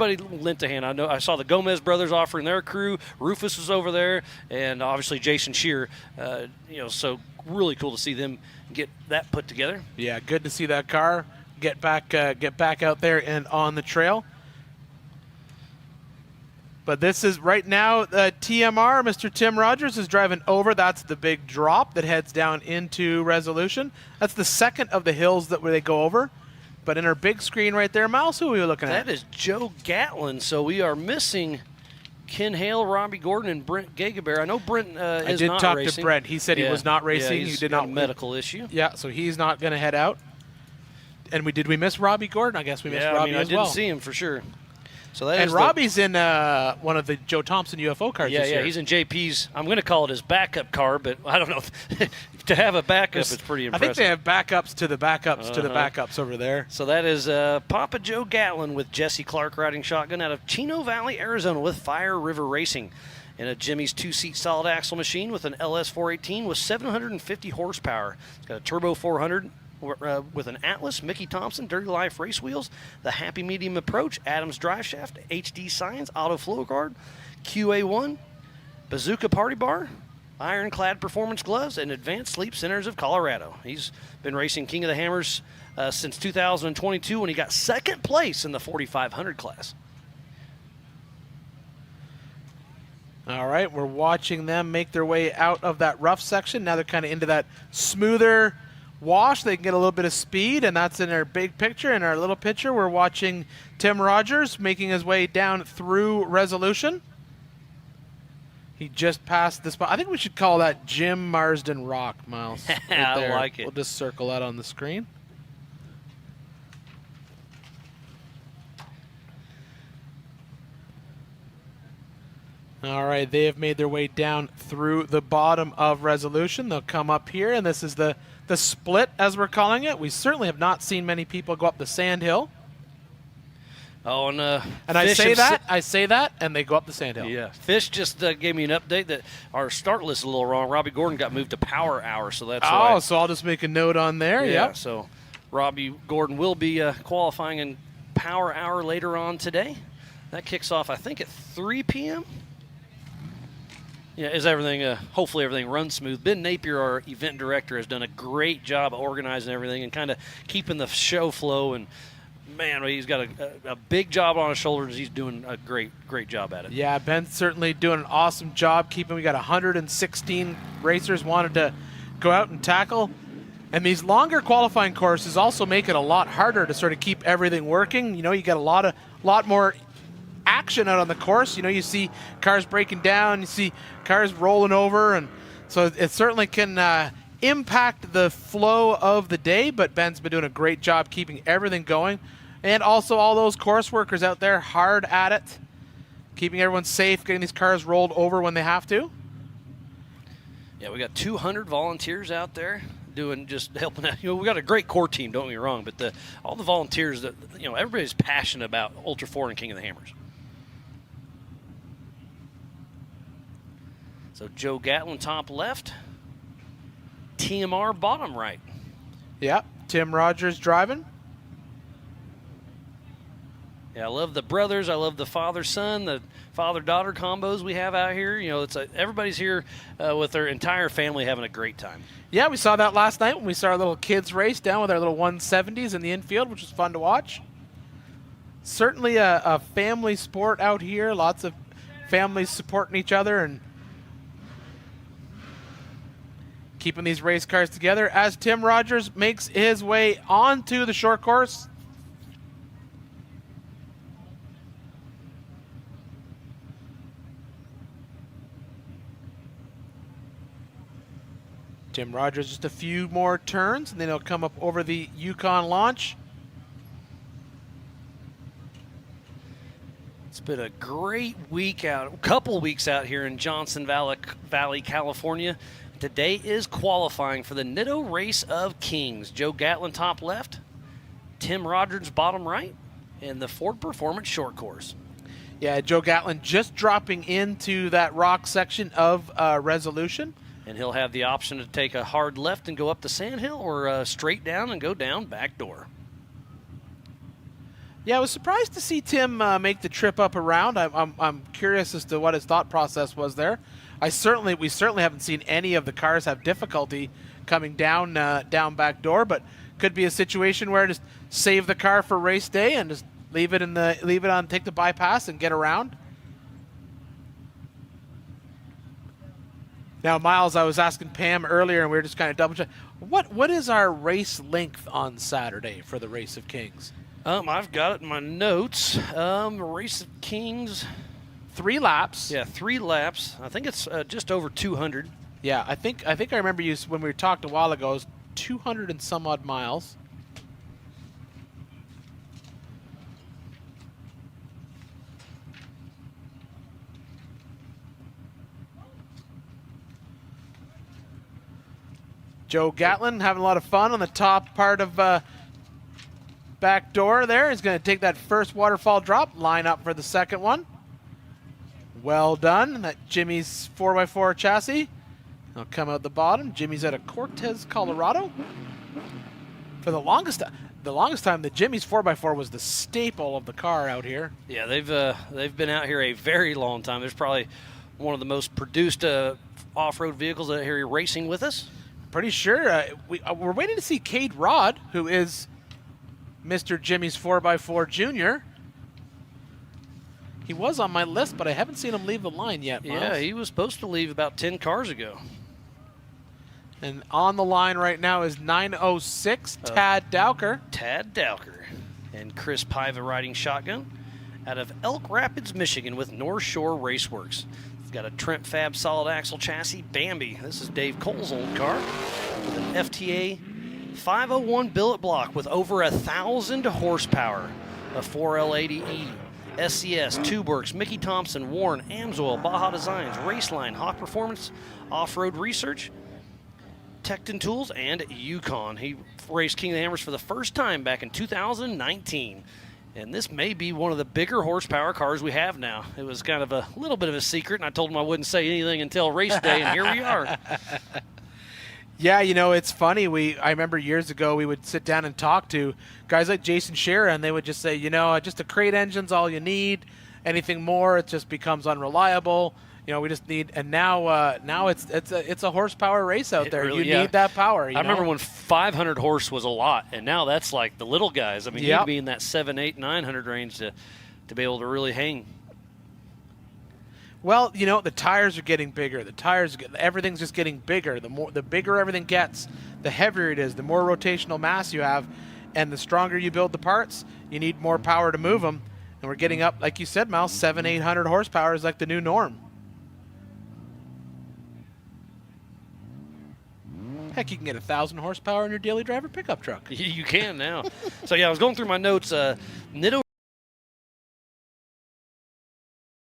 Everybody lent a hand. I know I saw the Gomez brothers offering their crew. Rufus was over there, and obviously Jason Shear. So really cool to see them get that put together. Yeah, good to see that car get back out there and on the trail. But this is right now TMR. Mr. Tim Rogers is driving over. That's the big drop that heads down into Resolution. That's the second of the hills that where they go over. But in our big screen right there, Miles, who are we looking at? That is Joe Gatlin. So we are missing Ken Hale, Robbie Gordon, and Brent Gagabert. I know Brent is not racing. I did talk to Brent. He said he was not racing. He did not a medical issue. Yeah, so he's not going to head out. And did we miss Robbie Gordon? I guess we missed Robbie as well. I didn't see him for sure. So that and Robbie's in one of the Joe Thompson UFO cars this year. Yeah, he's in JP's. I'm going to call it his backup car, but I don't know. To have a backup, it's pretty impressive. I think they have backups to the backups to the backups over there. So that is Papa Joe Gatlin with Jesse Clark riding shotgun out of Chino Valley, Arizona with Fire River Racing in a Jimmy's two-seat solid axle machine with an LS 418 with 750 horsepower. It's got a turbo 400 with an Atlas, Mickey Thompson, Dirty Life race wheels, the Happy Medium Approach, Adams drive shaft, HD Science, Auto Flow Guard, QA1, Bazooka Party Bar, Ironclad Performance Gloves, and Advanced Sleep Centers of Colorado. He's been racing King of the Hammers since 2022 when he got second place in the 4,500 class. All right, we're watching them make their way out of that rough section. Now they're kind of into that smoother wash. They can get a little bit of speed, and that's in our big picture. In our little picture, we're watching Tim Rogers making his way down through Resolution. He just passed the spot. I think we should call that Jim Marsden Rock, Miles. Right I like it. We'll just circle that on the screen. All right, they have made their way down through the bottom of Resolution. They'll come up here, and this is the split, as we're calling it. We certainly have not seen many people go up the sand hill. Oh, and I say that, and they go up the sand hill. Yeah, Fish just gave me an update that our start list is a little wrong. Robbie Gordon got moved to Power Hour, so that's why. Oh, so I'll just make a note on there. Yeah, yep. So Robbie Gordon will be qualifying in Power Hour later on today. That kicks off, I think, at 3 p.m. Yeah, hopefully everything runs smooth. Ben Napier, our event director, has done a great job of organizing everything and kind of keeping the show flow. And, man, he's got a big job on his shoulders. He's doing a great job at it. Yeah, Ben's certainly doing an awesome job keeping. We got 116 racers wanted to go out and tackle. And these longer qualifying courses also make it a lot harder to sort of keep everything working. You know, you got a lot more action out on the course. You know, you see cars breaking down, you see cars rolling over, and so it certainly can impact the flow of the day, but Ben's been doing a great job keeping everything going. And also all those course workers out there hard at it, keeping everyone safe, getting these cars rolled over when they have to. Yeah, we got 200 volunteers out there just helping out. You know, we got a great core team, don't get me wrong, but all the volunteers that, you know, everybody's passionate about Ultra 4 and King of the Hammers. So Joe Gatlin top left, TMR bottom right. Yeah, Tim Rogers driving. Yeah, I love the brothers. I love the father-son, the father-daughter combos we have out here. You know, everybody's here with their entire family having a great time. Yeah, we saw that last night when we saw our little kids race down with our little 170s in the infield, which was fun to watch. Certainly a family sport out here. Lots of families supporting each other and keeping these race cars together as Tim Rogers makes his way onto the short course. Tim Rogers just a few more turns, and then he'll come up over the Yukon launch. It's been a great couple weeks out here in Johnson Valley, California. Today is qualifying for the Nitto Race of Kings. Joe Gatlin top left, Tim Rogers bottom right, and the Ford Performance short course. Yeah, Joe Gatlin just dropping into that rock section of Resolution. And he'll have the option to take a hard left and go up the sandhill or straight down and go down backdoor. Yeah, I was surprised to see Tim make the trip up around. I'm curious as to what his thought process was there. We certainly haven't seen any of the cars have difficulty coming down back door, but could be a situation where just save the car for race day and just leave it on, take the bypass and get around. Now, Miles, I was asking Pam earlier, and we were just kind of double checking. What is our race length on Saturday for the Race of Kings? I've got it in my notes. Race of Kings. 3 laps. Yeah, 3 laps. I think it's just over 200. Yeah, I think I remember you when we talked a while ago. It was 200 and some odd miles. Joe Gatlin having a lot of fun on the top part of back door there. He's going to take that first waterfall drop, line up for the second one. Well done. That Jimmy's 4x4 chassis. He'll come out the bottom. Jimmy's out of Cortez, Colorado. For the longest time, the Jimmy's 4x4 was the staple of the car out here. Yeah, they've been out here a very long time. There's probably one of the most produced off-road vehicles out here racing with us. Pretty sure. We're waiting to see Cade Rod, who is Mr. Jimmy's 4x4 Junior. He was on my list, but I haven't seen him leave the line yet, Miles. Yeah, he was supposed to leave about 10 cars ago. And on the line right now is 906, Tad Dowker. Tad Dowker. And Chris Piva riding shotgun out of Elk Rapids, Michigan with North Shore Raceworks. He's got a Trent Fab solid axle chassis, Bambi. This is Dave Cole's old car with an FTA 501 billet block with over 1,000 horsepower, a 4L80E, SCS, TubeWorks, Mickey Thompson, Warren, Amsoil, Baja Designs, Raceline, Hawk Performance, Off-Road Research, Tecton Tools, and Yukon. He raced King of the Hammers for the first time back in 2019. And this may be one of the bigger horsepower cars we have now. It was kind of a little bit of a secret, and I told him I wouldn't say anything until race day, and here we are. Yeah, you know, it's funny. I remember years ago we would sit down and talk to guys like Jason Shearer, and they would just say, you know, just a crate engine's all you need. Anything more, it just becomes unreliable. You know, we just need, and now it's a horsepower race out there. Really, you need that power. I remember when 500 horse was a lot, and now that's like the little guys. I mean, you need to be in that 700, 800, 900 range to be able to really hang. Well, you know, the tires are getting bigger. Everything's just getting bigger. The bigger everything gets, the heavier it is, the more rotational mass you have, and the stronger you build the parts, you need more power to move them. And we're getting up, like you said, Mal, 700, 800 horsepower is like the new norm. Heck, you can get 1,000 horsepower in your daily driver pickup truck. You can now. So, yeah, I was going through my notes. Nitto